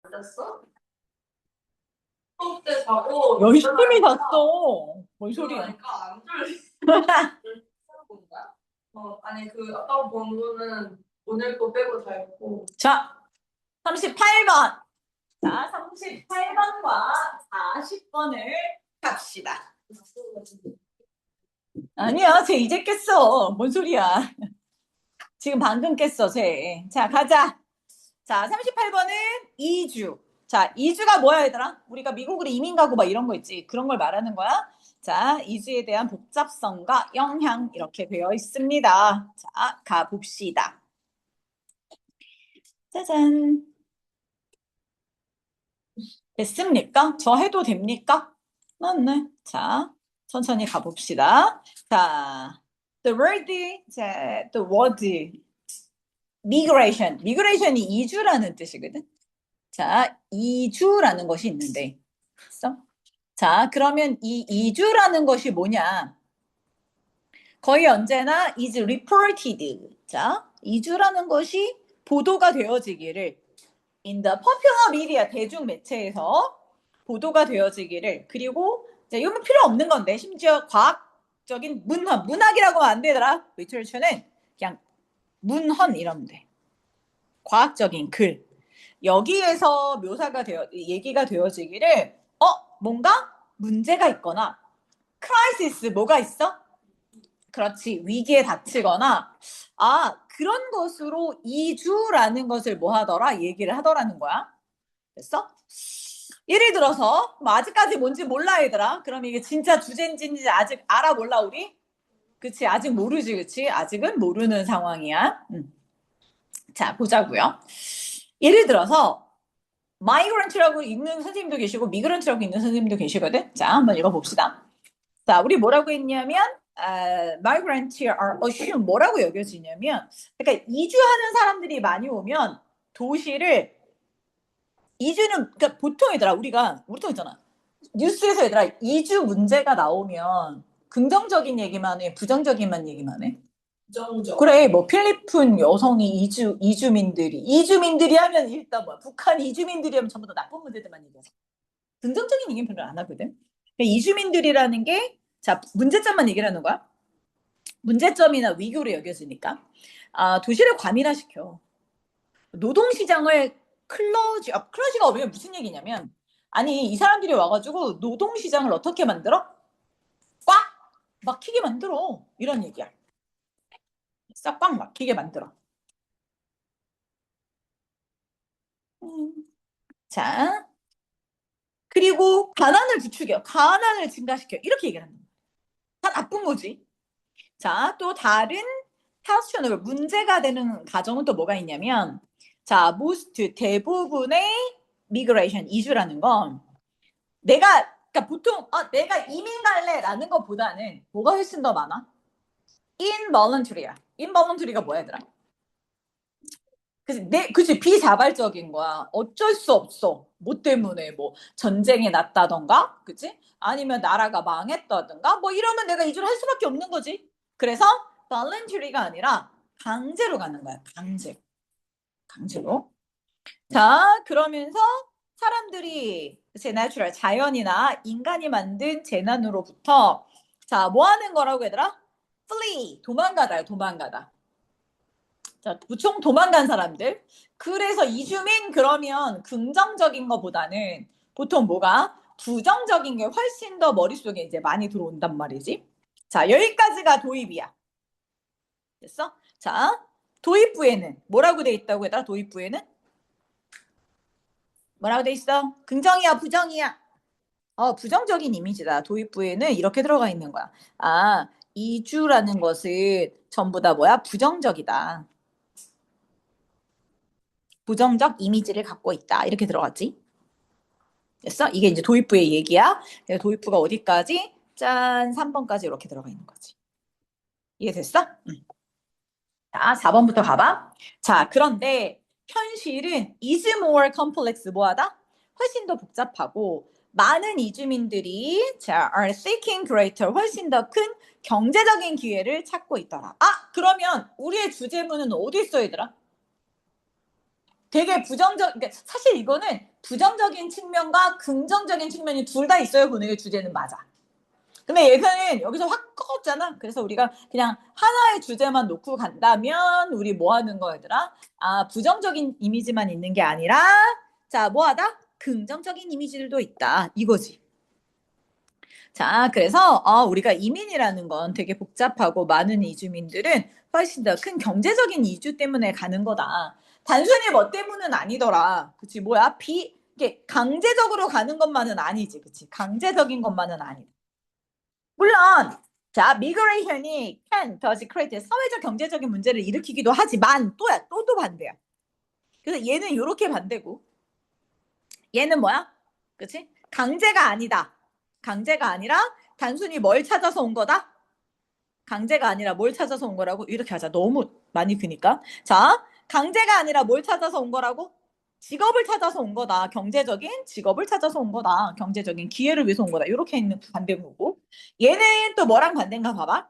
잤어? 수업 때 자고 열심히 잤어. 뭔 소리야? 그러니까 안 졸려. 아니 그 아까 본 거는 오늘 거 빼고 다 했고. 자, 38번. 자, 38번과 40번을 갑시다. 아니야, 쟤 이제 깼어. 뭔 소리야. 지금 방금 깼어, 쟤. 자, 가자. 자, 38번은 이주. 자, 이주가 뭐야, 얘들아? 우리가 미국으로 이민 가고 막 이런 거 있지. 그런 걸 말하는 거야. 자, 이주에 대한 복잡성과 영향 이렇게 되어 있습니다. 자, 가봅시다. 짜잔. 됐습니까? 저 해도 됩니까? 맞네. 자, 천천히 가봅시다. 자, the word, 자, the word, migration. migration이 이주라는 뜻이거든. 자, 이주라는 것이 있는데. 있어? 자, 그러면 이 이주라는 것이 뭐냐? 거의 언제나 is reported. 자, 이주라는 것이 보도가 되어지기를 in the popular media 대중 매체에서 보도가 되어지기를 그리고 이제 이건 필요 없는 건데 심지어 과학적인 문학이라고 하면 안 되더라. 리터처는 그냥 문헌 이러면 돼. 과학적인 글 여기에서 묘사가 얘기가 되어지기를 뭔가 문제가 있거나 크라이시스 뭐가 있어? 그렇지 위기에 닥치거나 그런 것으로 이주라는 것을 뭐 하더라 얘기를 하더라는 거야. 됐어? 예를 들어서 뭐 아직까지 뭔지 몰라 얘들아. 그럼 이게 진짜 주제인지 아직 알아 몰라 우리? 그치 아직 모르지 그치? 아직은 모르는 상황이야. 자 보자고요. 예를 들어서 마이그런트라고 있는 선생님도 계시고 미그런트라고 있는 선생님도 계시거든. 자 한번 읽어봅시다. 자 우리 뭐라고 했냐면 migrants are assumed 뭐라고 여겨지냐면 그러니까 이주하는 사람들이 많이 오면 도시를 이주는 그러니까 보통 얘들아 우리가 있잖아 뉴스에서 얘들아 이주 문제가 나오면 긍정적인 얘기만 해 부정적인만 얘기만 해 부정적. 그래 뭐 필리핀 여성이 이주민들이 하면 일단 뭐야 북한 이주민들이 하면 전부 다 나쁜 문제들만 얘기하잖아 긍정적인 얘기는 별로 안 하거든 그러니까 이주민들이라는 게 자 문제점만 얘기를 하는 거야 문제점이나 위교로 여겨지니까 도시를 과밀화시켜 노동시장을 클러지가 어려면 무슨 얘기냐면 아니 이 사람들이 와가지고 노동시장을 어떻게 만들어? 꽉 막히게 만들어 이런 얘기야 싹 꽉 막히게 만들어 자 그리고 가난을 부추겨 가난을 증가시켜 이렇게 얘기를 한다 다 나쁜 거지 자 또 다른 타스천을 문제가 되는 가정은 또 뭐가 있냐면 자 most 대부분의 미그레이션 이주라는 건 내가 그러니까 보통 내가 이민 갈래라는 것보다는 뭐가 훨씬 더 많아? involuntary야. involuntary가 뭐야, 얘들아? 그치 비자발적인 거야. 어쩔 수 없어. 뭐 때문에 뭐 전쟁이 났다던가, 그치? 아니면 나라가 망했다던가, 뭐 이러면 내가 이주를 할 수밖에 없는 거지. 그래서 voluntary가 아니라 강제로 가는 거야. 강제로. 자, 그러면서 사람들이 제 내추럴 자연이나 인간이 만든 재난으로부터 자, 뭐 하는 거라고 얘들아? flee 도망가다. 자, 무총 도망간 사람들. 그래서 이주민 그러면 긍정적인 것보다는 보통 뭐가 부정적인 게 훨씬 더 머릿속에 이제 많이 들어온단 말이지. 자, 여기까지가 도입이야. 됐어? 자, 도입부에는 뭐라고 돼 있다고 얘들아? 도입부에는 뭐라고 돼 있어? 긍정이야, 부정이야? 부정적인 이미지다. 도입부에는 이렇게 들어가 있는 거야. 이주라는 것은 전부 다 뭐야? 부정적이다. 부정적 이미지를 갖고 있다. 이렇게 들어갔지? 됐어? 이게 이제 도입부의 얘기야. 도입부가 어디까지? 짠, 3번까지 이렇게 들어가 있는 거지. 이해됐어? 응. 자, 4번부터 가봐. 자, 그런데 현실은 is more complex 뭐하다? 훨씬 더 복잡하고 많은 이주민들이 자, are seeking greater 훨씬 더 큰 경제적인 기회를 찾고 있더라. 그러면 우리의 주제문은 어디 있어 얘들아? 되게 그러니까 사실 이거는 부정적인 측면과 긍정적인 측면이 둘 다 있어요. 본의 주제는 맞아. 근데 얘는 여기서 확 꺾었잖아. 그래서 우리가 그냥 하나의 주제만 놓고 간다면 우리 뭐 하는 거 얘들아? 아, 부정적인 이미지만 있는 게 아니라 자, 뭐 하다? 긍정적인 이미지들도 있다. 이거지. 자, 그래서 우리가 이민이라는 건 되게 복잡하고 많은 이주민들은 훨씬 더 큰 경제적인 이주 때문에 가는 거다. 단순히 뭐 때문은 아니더라. 그치? 뭐야? 이게 강제적으로 가는 것만은 아니지. 그치? 강제적인 것만은 아니다. 물론 자, 미그레이션이 does create 사회적 경제적인 문제를 일으키기도 하지만 또 반대야. 그래서 얘는 이렇게 반대고 얘는 뭐야? 그치? 강제가 아니다. 강제가 아니라 단순히 뭘 찾아서 온 거다? 강제가 아니라 뭘 찾아서 온 거라고? 이렇게 하자. 너무 많이 크니까. 자, 강제가 아니라 뭘 찾아서 온 거라고? 직업을 찾아서 온 거다. 경제적인 직업을 찾아서 온 거다. 경제적인 기회를 위해서 온 거다. 이렇게 있는 반대고. 얘는 또 뭐랑 반대인가 봐봐.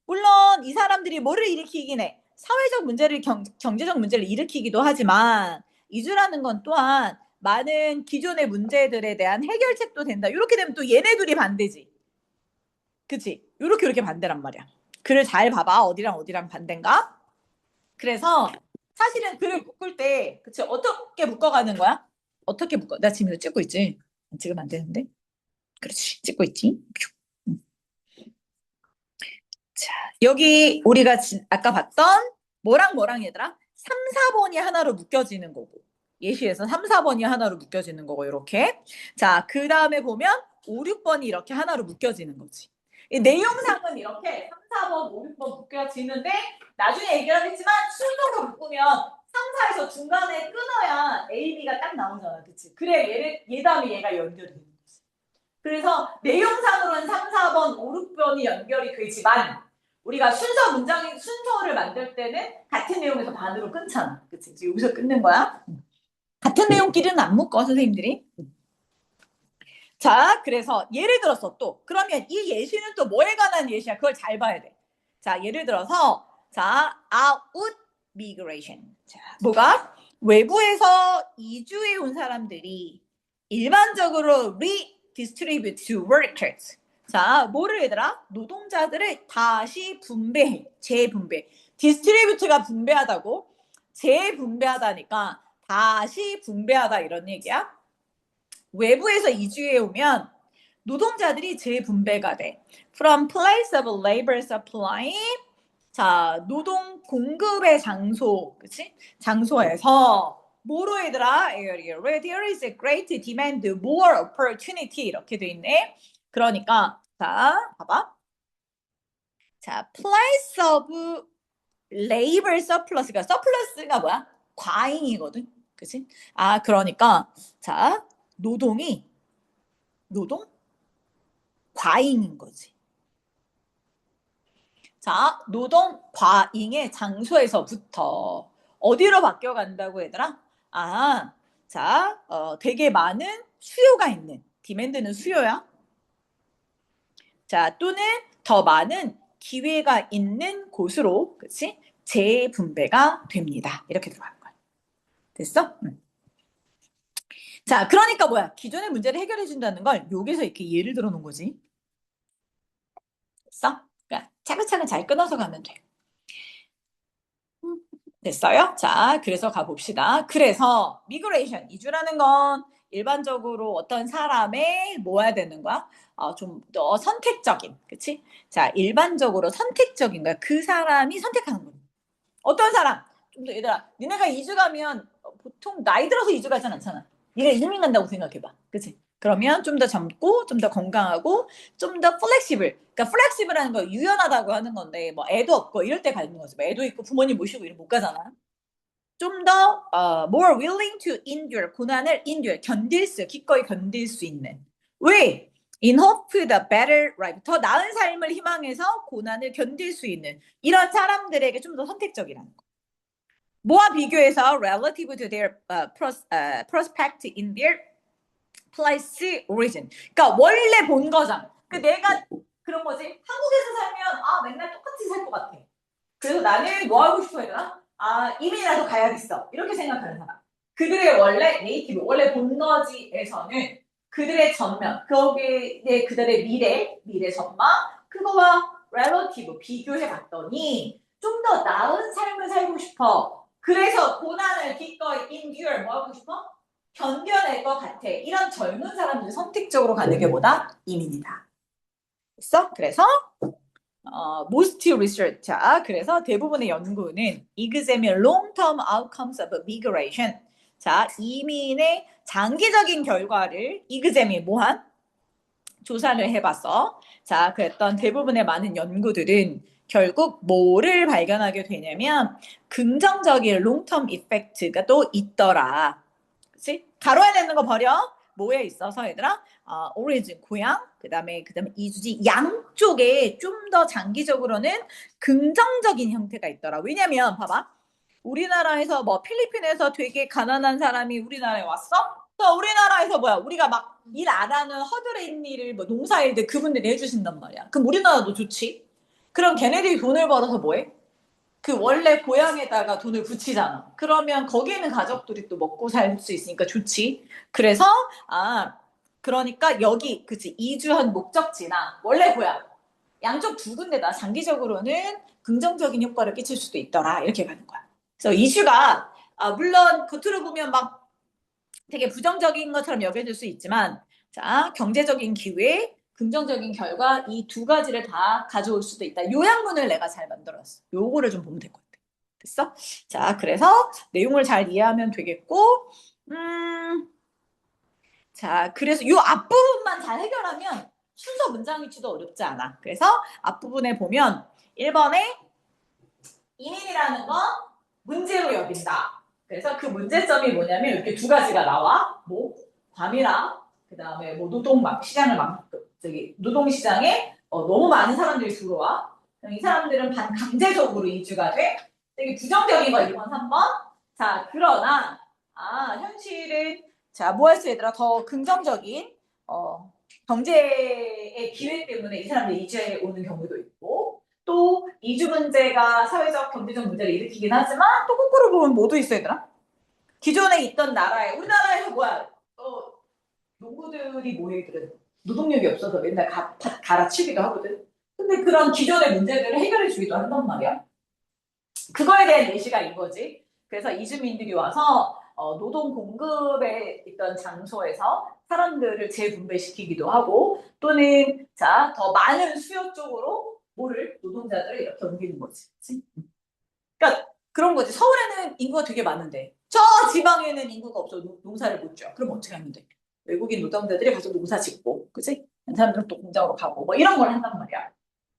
물론 이 사람들이 뭐를 일으키긴 해. 사회적 문제를 경제적 문제를 일으키기도 하지만 이주라는 건 또한 많은 기존의 문제들에 대한 해결책도 된다. 이렇게 되면 또 얘네 둘이 반대지. 그치? 이렇게 반대란 말이야. 글을 잘 봐봐. 어디랑 반대인가? 그래서 사실은 글을 묶을 때 그치? 어떻게 묶어가는 거야? 어떻게 묶어? 나 지금 이거 찍고 있지? 지금 안 되는데? 그렇지. 찍고 있지? 음. 자, 여기 우리가 아까 봤던 뭐랑 얘들아? 3, 4번이 하나로 묶여지는 거고 예시에서 3, 4번이 하나로 묶여지는 거고 이렇게 자, 그 다음에 보면 5, 6번이 이렇게 하나로 묶여지는 거지. 이 내용상은 이렇게 3, 4번, 5, 6번 묶여지는데 나중에 얘기하겠지만 순서가 묶으면 3, 4에서 중간에 끊어야 A, B가 딱 나오잖아. 그치? 그래 얘 다음에 얘가 연결이 되는 거지. 그래서 내용상으로는 3, 4번, 5, 6번이 연결이 되지만 우리가 순서를 만들 때는 같은 내용에서 반으로 끊잖아. 그치? 여기서 끊는 거야. 같은 내용끼리는 안 묶어, 선생님들이. 자, 그래서 예를 들어서 또 그러면 이 예시는 또 뭐에 관한 예시야? 그걸 잘 봐야 돼. 자, 예를 들어서 자, out migration. 자, 뭐가? 외부에서 이주해 온 사람들이 일반적으로 redistribute to workers. 자, 뭐를 얘들아? 노동자들을 다시 분배해. 재분배. distribute가 분배하다고? 재분배하다니까 다시 분배하다 이런 얘기야. 외부에서 이주해 오면 노동자들이 재분배가 돼. From place of labor supply. 자, 노동 공급의 장소, 그치? 장소에서 뭐로 얘들아? area where there is a great demand, more opportunity 이렇게 돼 있네. 그러니까 자, 봐봐. 자, place of labor surplus가 surplus가 뭐야? 과잉이거든. 그치? 아, 그러니까 자, 노동 과잉인 거지. 자, 노동 과잉의 장소에서부터 어디로 바뀌어 간다고 얘들아? 아, 자, 되게 많은 수요가 있는 디맨드는 수요야. 자, 또는 더 많은 기회가 있는 곳으로, 그치? 재분배가 됩니다. 이렇게 들어가는 거야. 됐어? 자, 그러니까 뭐야? 기존의 문제를 해결해 준다는 걸 여기서 이렇게 예를 들어 놓은 거지. 됐어? 그러니까 차근차근 잘 끊어서 가면 돼. 됐어요? 자, 그래서 가봅시다. 그래서 migration, 이주라는 건 일반적으로 어떤 사람의 뭐 해야 되는 거야? 좀 더 선택적인, 그치? 자, 일반적으로 선택적인 거야. 그 사람이 선택하는 거야. 어떤 사람? 좀 더 얘들아, 니네가 이주 가면 보통 나이 들어서 이주 가진 않잖아. 니가 이민 간다고 생각해봐. 그치? 그러면 좀 더 젊고, 좀 더 건강하고, 좀 더 플렉시블. 그러니까 플렉시블하는 거 유연하다고 하는 건데, 뭐 애도 없고 이럴 때 가는 거지. 뭐 애도 있고 부모님 모시고 이러면 못 가잖아. 좀 더 more willing to endure 고난을 endure 기꺼이 견딜 수 있는 왜? In hope for the better life 더 나은 삶을 희망해서 고난을 견딜 수 있는 이런 사람들에게 좀 더 선택적이라는 거. 뭐와 비교해서 relative to their prospect in their place origin. 그러니까 원래 본 거잖아. 그 내가 그런 거지. 한국에서 살면 맨날 똑같이 살 것 같아. 그래서 나는 뭐 하고 싶어 얘들아? 이민이라도 가야겠어. 이렇게 생각하는 사람. 그들의 원래 네이티브, 원래 본거지에서는 그들의 전면, 거기에 그들의 미래 전망, 그거와 relative 비교해 봤더니 좀 더 나은 삶을 살고 싶어. 그래서 고난을 기꺼이 endure 뭐 하고 싶어? 견뎌낼 것 같아. 이런 젊은 사람들이 선택적으로 가는 게 뭐다? 이민이다. 됐어? 그래서 most research. 자, 그래서 대부분의 연구는 examine long-term outcomes of migration. 자, 이민의 장기적인 결과를 examine 뭐한? 조사를 해봤어. 자, 그랬던 대부분의 많은 연구들은 결국 뭐를 발견하게 되냐면 긍정적인 롱텀 이펙트가 또 있더라. 그치? 가로에 내는 거 버려. 뭐에 있어서 얘들아? 오리진 고향, 그다음에 이주지 양쪽에 좀 더 장기적으로는 긍정적인 형태가 있더라. 왜냐면 봐봐. 우리나라에서 뭐 필리핀에서 되게 가난한 사람이 우리나라에 왔어? 또 우리나라에서 뭐야? 우리가 막 일 안 하는 허드렛 일을 뭐 농사일들 그분들이 해주신단 말이야. 그럼 우리나라도 좋지. 그럼 걔네들이 돈을 벌어서 뭐해? 그 원래 고향에다가 돈을 붙이잖아. 그러면 거기 있는 가족들이 또 먹고 살 수 있으니까 좋지. 그래서 그러니까 여기 그치 이주한 목적지나 원래 고향 양쪽 두 군데다 장기적으로는 긍정적인 효과를 끼칠 수도 있더라. 이렇게 가는 거야. 그래서 이슈가 물론 겉으로 보면 막 되게 부정적인 것처럼 여겨질 수 있지만 자 경제적인 기회 긍정적인 결과 이 두 가지를 다 가져올 수도 있다. 요약문을 내가 잘 만들었어. 요거를 좀 보면 될 것 같아. 됐어? 자 그래서 내용을 잘 이해하면 되겠고 자 그래서 요 앞부분만 잘 해결하면 순서 문장 위치도 어렵지 않아. 그래서 앞부분에 보면 1번에 이민이라는 건 문제로 여긴다. 그래서 그 문제점이 뭐냐면 이렇게 두 가지가 나와. 뭐 과밀화, 그 다음에 뭐 시장을 노동 시장에 너무 많은 사람들이 들어와. 이 사람들은 반강제적으로 이주가 돼. 되게 부정적인 거 1번, 3번. 자 그러나 현실은 자 뭐할수 얘들아 더 긍정적인 경제의 기회 때문에 이 사람들이 이주해 오는 경우도 있고. 또 이주 문제가 사회적 경제적 문제를 일으키긴 하지만 또 거꾸로 보면 뭐도 있어 얘들아. 기존에 있던 나라에 우리나라에서 뭐야 농부들이 뭐해 그래 노동력이 없어서 맨날 밭 갈아치기도 하거든. 근데 그런 기존의 문제들을 해결해 주기도 한단 말이야. 그거에 대한 예시가 이거지. 그래서 이주민들이 와서 노동 공급에 있던 장소에서 사람들을 재분배시키기도 하고 또는 더 많은 수요 쪽으로 노동자들을 이렇게 옮기는 거지. 그치? 그러니까 그런 거지. 서울에는 인구가 되게 많은데 저 지방에는 인구가 없어 농사를 못 지어. 그럼 어떻게 하면 돼? 외국인 노동자들이 가서 농사 짓고, 그치? 사람들은 또 공장으로 가고 뭐 이런 걸 한단 말이야.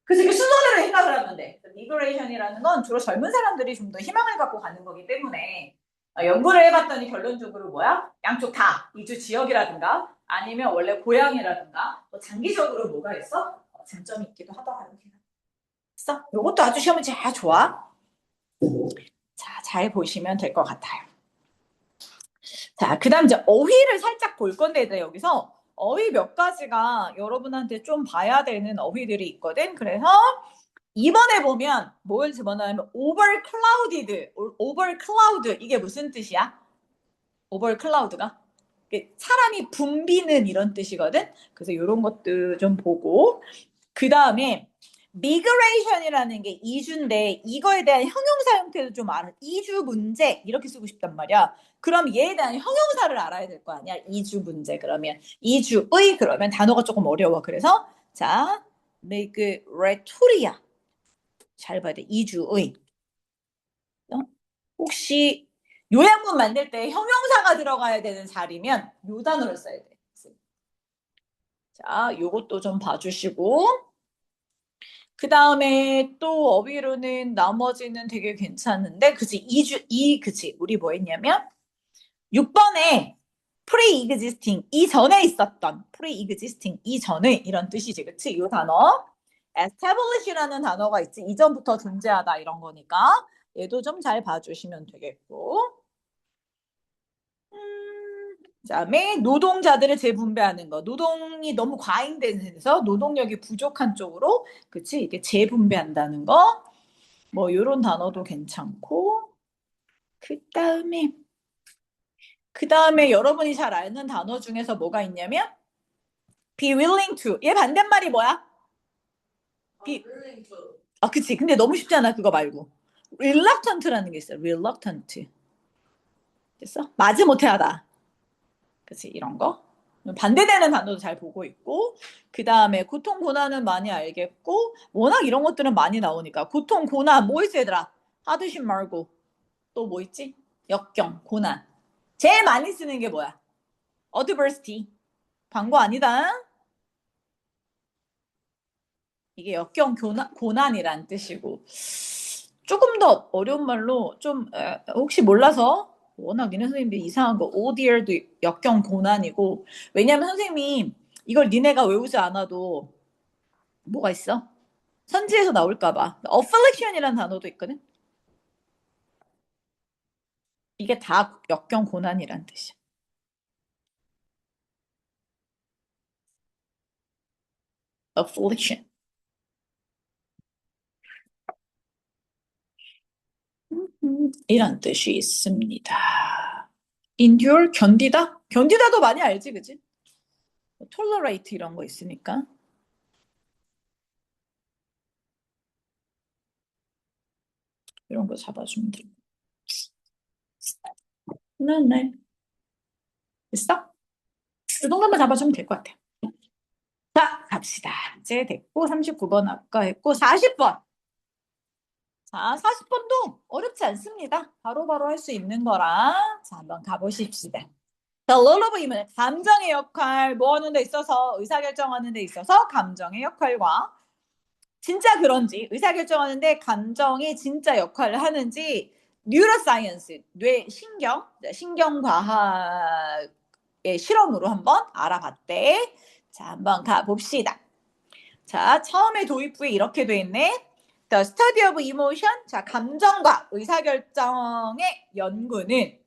그래서 이게 순서대로 생각을 하면 돼. 미그레이션이라는 건 주로 젊은 사람들이 좀 더 희망을 갖고 가는 거기 때문에 연구를 해봤더니 결론적으로 뭐야? 양쪽 다 이주 지역이라든가 아니면 원래 고향이라든가 장기적으로 뭐가 있어? 장점이 있기도 하다. 그래서 이것도 아주 시험이 잘 좋아. 자, 잘 보시면 될 것 같아요. 자, 그 다음 이제 어휘를 살짝 볼 건데 여기서 어휘 몇 가지가 여러분한테 좀 봐야 되는 어휘들이 있거든. 그래서 이번에 보면 뭘 집어넣으면 overclouded, overcloud 이게 무슨 뜻이야? overcloud가 사람이 붐비는 이런 뜻이거든. 그래서 이런 것도 좀 보고 그 다음에 migration이라는 게 이주인데 이거에 대한 형용사 형태도 좀 알아. 이주 문제 이렇게 쓰고 싶단 말이야. 그럼 얘에 대한 형용사를 알아야 될 거 아니야. 이주 문제 그러면 이주의 그러면 단어가 조금 어려워. 그래서 자 migratoria 잘 봐야 돼. 이주의 혹시 요약문 만들 때 형용사가 들어가야 되는 자리면 요 단어를 써야 돼. 자, 요것도 좀 봐주시고 그 다음에 또 어휘로는 나머지는 되게 괜찮은데 그치 그치 우리 뭐 했냐면 6번에 pre-existing 이전에 있었던 pre-existing 이전에 이런 뜻이지 그치 이 단어 establish라는 단어가 있지 이전부터 존재하다 이런 거니까 얘도 좀 잘 봐주시면 되겠고 그다음에 노동자들을 재분배하는 거. 노동이 너무 과잉돼서 노동력이 부족한 쪽으로 그치 이게 재분배한다는 거. 뭐 이런 단어도 괜찮고 그다음에 그 다음에 여러분이 잘 아는 단어 중에서 뭐가 있냐면 be willing to. 얘 반대말이 뭐야? willing to. 그치. 근데 너무 쉽잖아. 그거 말고. reluctant라는 게 있어. reluctant. 됐어? 마지못해 하다. 그치. 이런 거. 반대되는 단어도 잘 보고 있고, 그 다음에 고통, 고난은 많이 알겠고, 워낙 이런 것들은 많이 나오니까. 고통, 고난, 뭐 있어, 얘들아? 하드십 말고. 또 뭐 있지? 역경, 고난. 제일 많이 쓰는 게 뭐야? adversity. 광고 아니다. 이게 역경, 고난이란 뜻이고. 조금 더 어려운 말로 좀 혹시 몰라서 워낙 니네 선생님들 이상한 거 ODR도 역경 고난이고 왜냐면 선생님이 이걸 니네가 외우지 않아도 뭐가 있어? 선지에서 나올까 봐. affliction이라는 단어도 있거든. 이게 다 역경 고난이란 뜻이야. affliction. 이런 뜻이 있습니다. endure 견디다? 견디다도 많이 알지, 그치? tolerate 이런 거 있으니까. 이런 거 잡아주면 돼. 네. 됐어? 이 정도만 잡아주면 될 것 같아. 자, 갑시다. 이제 됐고, 39번 아까 했고, 40번. 자, 40번도 어렵지 않습니다. 바로바로 할 수 있는 거라. 자, 한번 가보십시다. 자, lullaby는 감정의 역할, 뭐 하는 데 있어서, 의사결정하는 데 있어서 감정의 역할과 진짜 그런지, 의사결정하는데 감정이 진짜 역할을 하는지, 뉴로사이언스, 신경과학의 실험으로 한번 알아봤대. 자, 한번 가봅시다. 자, 처음에 도입부에 이렇게 돼 있네. The study of emotion. 자, 감정과 의사결정의 연구는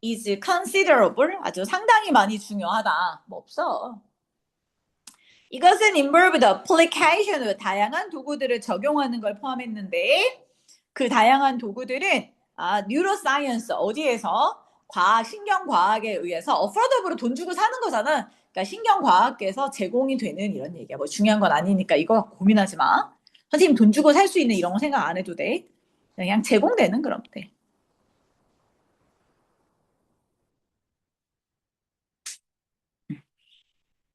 is considerable. 아주 상당히 많이 중요하다. 뭐 없어. 이것은 involved application. 다양한 도구들을 적용하는 걸 포함했는데 그 다양한 도구들은 뉴로사이언스 어디에서 신경과학에 의해서 affordable로 돈 주고 사는 거잖아. 그러니까 신경과학계에서 제공이 되는 이런 얘기야. 뭐 중요한 건 아니니까 이거 고민하지 마. 선생님 돈 주고 살 수 있는 이런 거 생각 안 해도 돼. 그냥 제공되는 그럼 돼.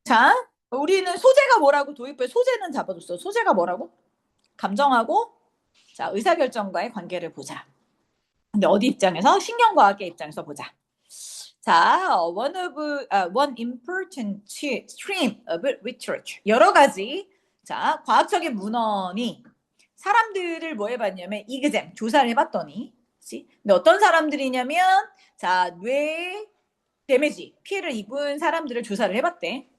자, 우리는 소재가 뭐라고 도입부에 소재는 잡아줬어. 소재가 뭐라고? 감정하고 자 의사결정과의 관계를 보자. 근데 어디 입장에서? 신경과학의 입장에서 보자. 자, one important stream of research. 여러 가지, 자, 과학적인 문헌이 사람들을 뭐 해봤냐면, 이그잼, 조사를 해봤더니, 그치? 근데 어떤 사람들이냐면, 자, 뇌 데미지, 피해를 입은 사람들을 조사를 해봤대.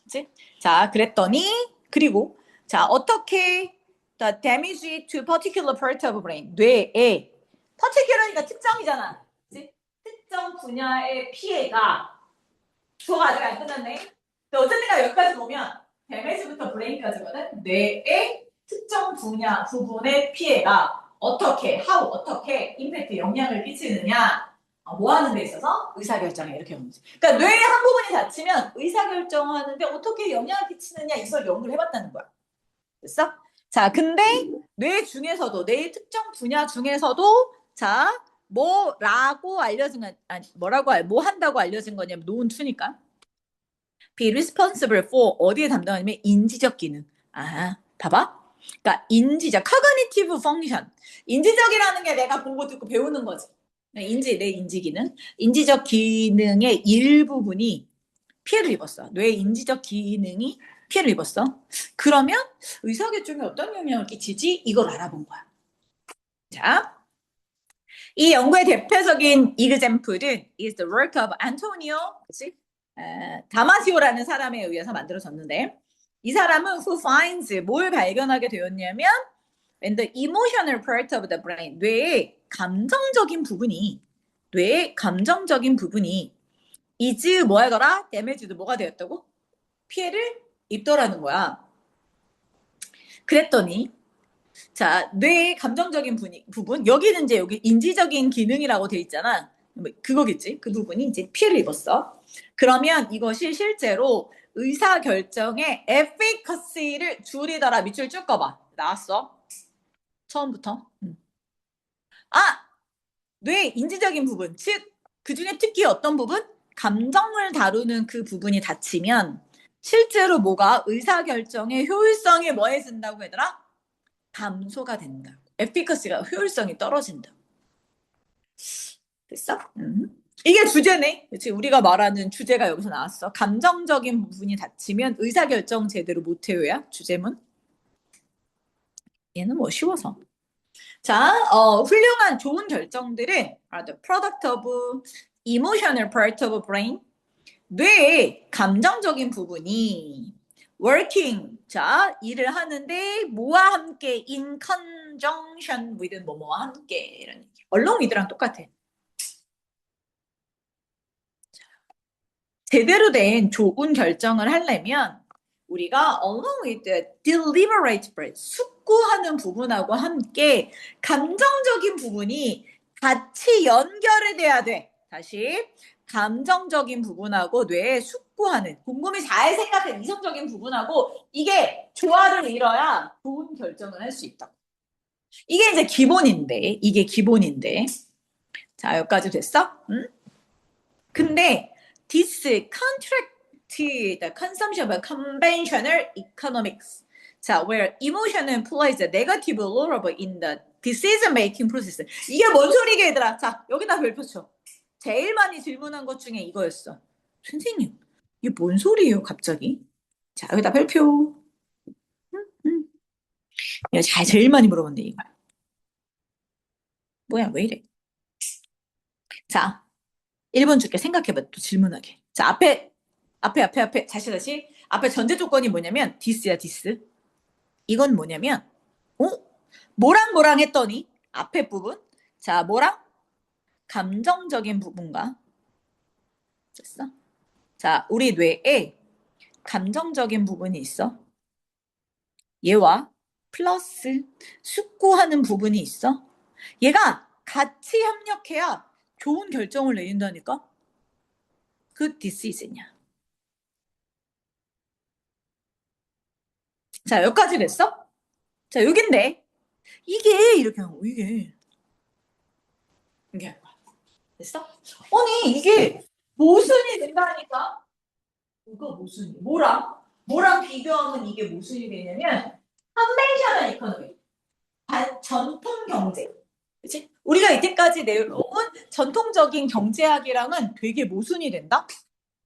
그치? 자, 그랬더니, 그리고, 자, 어떻게, the damage to particular part of brain, 뇌에, particular이니까 특정이잖아. 그치? 특정 분야의 피해가 수가 아직 안 끝났네. 근데 어쨌든가 여기까지 보면 데미지부터 브레인까지거든. 뇌의 특정 분야 부분의 피해가 어떻게 임팩트 영향을 끼치느냐 뭐 하는 데 있어서 의사결정에 이렇게 오는 거지. 그러니까 뇌의 한 부분이 다치면 의사결정하는데 어떻게 영향을 끼치느냐 이걸 연구를 해봤다는 거야. 됐어? 자, 근데 뇌 중에서도 뇌의 특정 분야 중에서도 자 뭐라고 알려진 건 뭐 한다고 알려진 거냐면 노은 투니까 be responsible for 어디에 담당하냐면 인지적 기능. 봐봐. 그러니까 인지적 cognitive function. 인지적이라는 게 내가 보고 듣고 배우는 거지. 내 인지 기능. 인지적 기능의 일부분이 피해를 입었어. 뇌 인지적 기능이 피해를 입었어. 그러면 의사결정에 어떤 영향을 끼치지? 이걸 알아본 거야. 자, 이 연구의 대표적인 example은 is the work of Antonio, 그치? 다마시오라는 사람에 의해서 만들어졌는데 이 사람은 who finds 뭘 발견하게 되었냐면 when the emotional part of the brain, 뇌의 감정적인 부분이 is 뭐 하더라? damage도 뭐가 되었다고? 피해를 입더라는 거야. 그랬더니 자, 뇌의 감정적인 부분 여기는 이제 여기 인지적인 기능이라고 돼 있잖아. 그거겠지. 그 부분이 이제 피해를 입었어. 그러면 이것이 실제로 의사결정의 efficacy를 줄이더라. 밑줄 쭉 꺼봐. 나왔어. 처음부터. 아! 뇌 인지적인 부분. 즉, 그 중에 특히 어떤 부분? 감정을 다루는 그 부분이 다치면 실제로 뭐가 의사결정의 효율성이 뭐해진다고 얘들아? 감소가 된다. efficacy가 효율성이 떨어진다. 됐어? 이게 주제네. 그치? 우리가 말하는 주제가 여기서 나왔어. 감정적인 부분이 닫히면 의사결정 제대로 못해요야. 주제문. 얘는 뭐 쉬워서. 자, 훌륭한 좋은 결정들은 are the product of emotional part of brain. 뇌의 감정적인 부분이 working. 자, 일을 하는데 뭐와 함께 in conjunction with 뭐뭐와 함께 이런 얘기. along with랑 똑같아. 제대로 된 좋은 결정을 하려면 우리가 along with the deliberate brain, 숙고하는 부분하고 함께 감정적인 부분이 같이 연결이 돼야 돼. 다시 감정적인 부분하고 뇌에 숙고하는 곰곰이 잘 생각해 이성적인 부분하고 이게 조화를 이뤄야 좋은 결정을 할 수 있다. 이게 이제 기본인데 이게 기본인데 자 여기까지 됐어? 응? 근데 this contract the consumption of conventional economics. 자, where emotion plays a negative role in the decision making process. 이게 뭔 소리게 얘들아? 자, 여기다 별표 쳐. 제일 많이 질문한 것 중에 이거였어. 선생님, 이게 뭔 소리예요, 갑자기? 자, 여기다 별표. 이거 제일 많이 물어본대, 이거. 뭐야, 왜 이래? 자, 1분 줄게 생각해봐, 또 질문하게. 자, 앞에. 다시. 앞에 전제 조건이 뭐냐면, 디스야, 디스. 이건 뭐냐면, 뭐랑 했더니, 앞에 부분. 자, 뭐랑? 감정적인 부분과. 됐어? 자, 우리 뇌에 감정적인 부분이 있어. 얘와 플러스 숙고하는 부분이 있어. 얘가 같이 협력해야 좋은 결정을 내린다니까? 그 디시즌이야. 자, 여기까지 됐어? 자, 여긴데. 이게 이렇게 하고, 이게. 됐어? 아니, 이게 모순이 된다니까? 이거 모순이. 뭐랑 비교하면 이게 모순이 되냐면, 컨벤셔널 이코노미. 전통 경제. 그치? 우리가 이때까지 내려온 전통적인 경제학이랑은 되게 모순이 된다?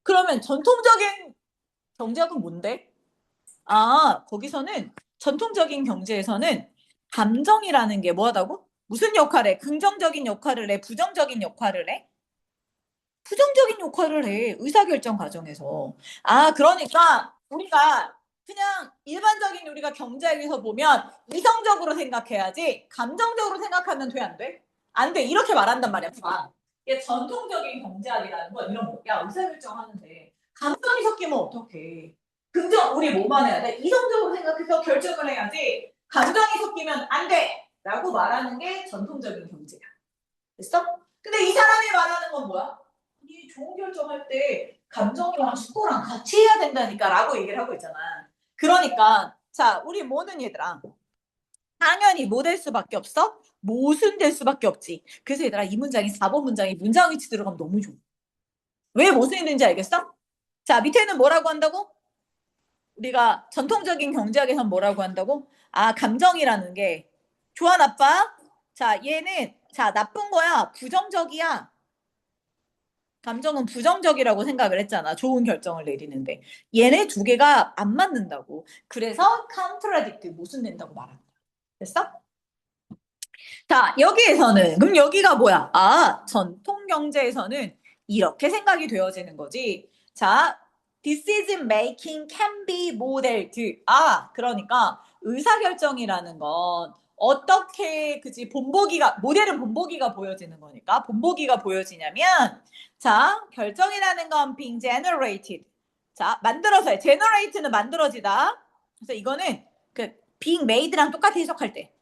그러면 전통적인 경제학은 뭔데? 아, 거기서는 전통적인 경제에서는 감정이라는 게 뭐하다고? 무슨 역할을 해? 긍정적인 역할을 해? 부정적인 역할을 해? 부정적인 역할을 해. 의사결정 과정에서. 아, 그러니까 우리가 그냥 일반적인 우리가 경제학에서 보면 이성적으로 생각해야지 감정적으로 생각하면 돼, 안 돼? 안 돼. 이렇게 말한단 말이야. 봐. 이게 전통적인 경제학이라는 건 이런 거. 야, 의사결정하는데 감정이 섞이면 어떡해. 우리 뭐만 해야 돼? 이성적으로 생각해서 결정을 해야지 감정이 섞이면 안 돼! 라고 말하는 게 전통적인 경제야. 됐어? 근데 이 사람이 말하는 건 뭐야? 이 좋은 결정할 때 감정이랑 숙고랑 같이 해야 된다니까 라고 얘기를 하고 있잖아. 그러니까 자 우리 뭐는 얘들아 당연히 뭐 될 수밖에 없어? 모순될 수밖에 없지. 그래서 얘들아 이 문장이 4번 문장이 문장 위치 들어가면 너무 좋아. 왜 모순이 되는지 알겠어? 자 밑에는 뭐라고 한다고? 우리가 전통적인 경제학에선 뭐라고 한다고? 아 감정이라는 게 좋아 나빠? 자 얘는 자 나쁜 거야 부정적이야. 감정은 부정적이라고 생각을 했잖아. 좋은 결정을 내리는데. 얘네 두 개가 안 맞는다고. 그래서 contradict 모순된다고 말한다. 됐어? 자, 여기에서는 그럼 여기가 뭐야? 아, 전통 경제에서는 이렇게 생각이 되어지는 거지. 자, decision making can be modeled. 아, 그러니까 의사결정이라는 건 어떻게 그지 본보기가 모델은 본보기가 보여지는 거니까 본보기가 보여지냐면 자, 결정이라는 건 being generated. 자, 만들어서 해. generate는 만들어지다. 그래서 이거는 그 being made랑 똑같이 해석할 때.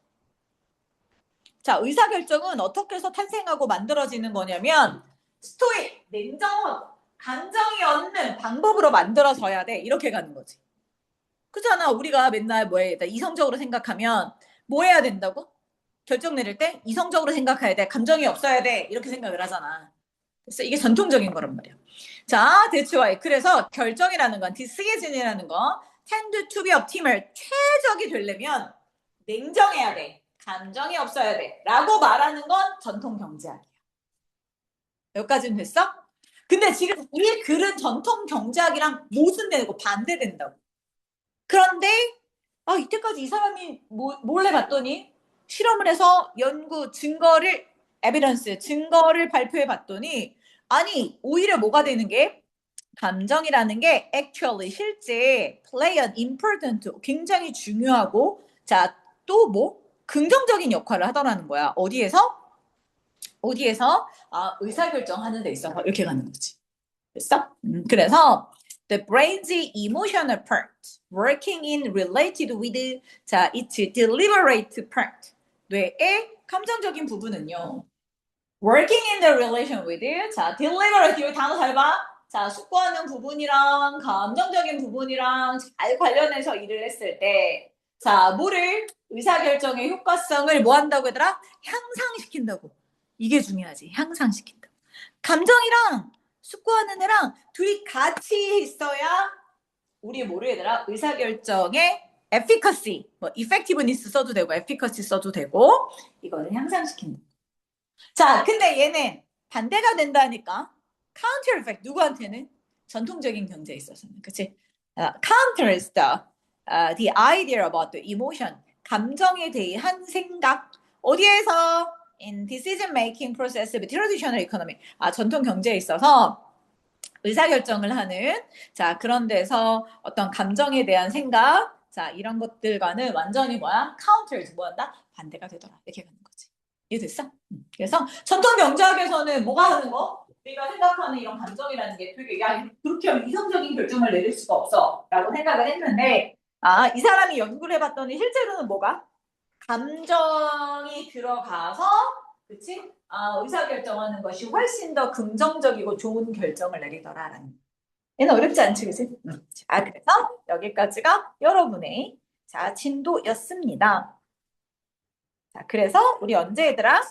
자, 의사결정은 어떻게 해서 탄생하고 만들어지는 거냐면 스토익, 냉정하고 감정이 없는 방법으로 만들어져야 돼. 이렇게 가는 거지. 그렇잖아. 우리가 맨날 뭐해? 이성적으로 생각하면 뭐 해야 된다고? 결정 내릴 때 이성적으로 생각해야 돼. 감정이 없어야 돼. 이렇게 생각을 하잖아. 그래서 이게 전통적인 거란 말이야. 자, that's why. 그래서 결정이라는 건, decision이라는 거, tend to be optimal, 최적이 되려면 냉정해야 돼. 감정이 없어야 돼. 라고 말하는 건 전통 경제학이야. 여기까지는 됐어? 근데 지금 이 글은 전통 경제학이랑 모순되고 반대된다고. 그런데 이때까지 이 사람이 몰래 봤더니 실험을 해서 연구 증거를 에비던스 증거를 발표해 봤더니 아니 오히려 뭐가 되는 게 감정이라는 게 actually 실제 play an important 굉장히 중요하고 자 또 뭐 긍정적인 역할을 하더라는 거야. 어디에서 의사결정하는 데 있어서 이렇게 가는 거지. 됐어? 그래서 the brain's emotional part working in related with 자 its deliberate part 뇌의 감정적인 부분은요 working in the relation with 자 deliberate 이 단어 잘 봐. 자 숙고하는 부분이랑 감정적인 부분이랑 잘 관련해서 일을 했을 때 자 뭐를 의사결정의 효과성을 뭐 한다고 얘들아? 향상시킨다고. 이게 중요하지. 향상시킨다. 감정이랑 숙고하는 애랑 둘이 같이 있어야 우리 뭐를 얘들아 의사결정의 efficacy, 뭐 effectiveness 써도 되고 efficacy 써도 되고 이거를 향상시킨다. 자, 근데 얘는 반대가 된다니까. counter effect 누구한테는? 전통적인 경제에 있어서는 그치? counters the idea about the emotion 감정에 대한 생각 어디에서? in decision making process of traditional economy 전통 경제에 있어서 의사결정을 하는 자 그런 데서 어떤 감정에 대한 생각 자 이런 것들과는 완전히 뭐야? counters 뭐한다? 반대가 되더라 이렇게 가는 거지. 이해됐어? 그래서 전통 경제학에서는 뭐가 하는 거? 우리가 생각하는 이런 감정이라는 게 되게 야 그렇게 하면 이성적인 결정을 내릴 수가 없어 라고 생각을 했는데 이 사람이 연구를 해봤더니 실제로는 뭐가? 감정이 들어가서 그치? 의사결정하는 것이 훨씬 더 긍정적이고 좋은 결정을 내리더라라는 얘는 어렵지 않지 그치? 자 그래서 여기까지가 여러분의 자 진도였습니다. 자 그래서 우리 언제 얘들아?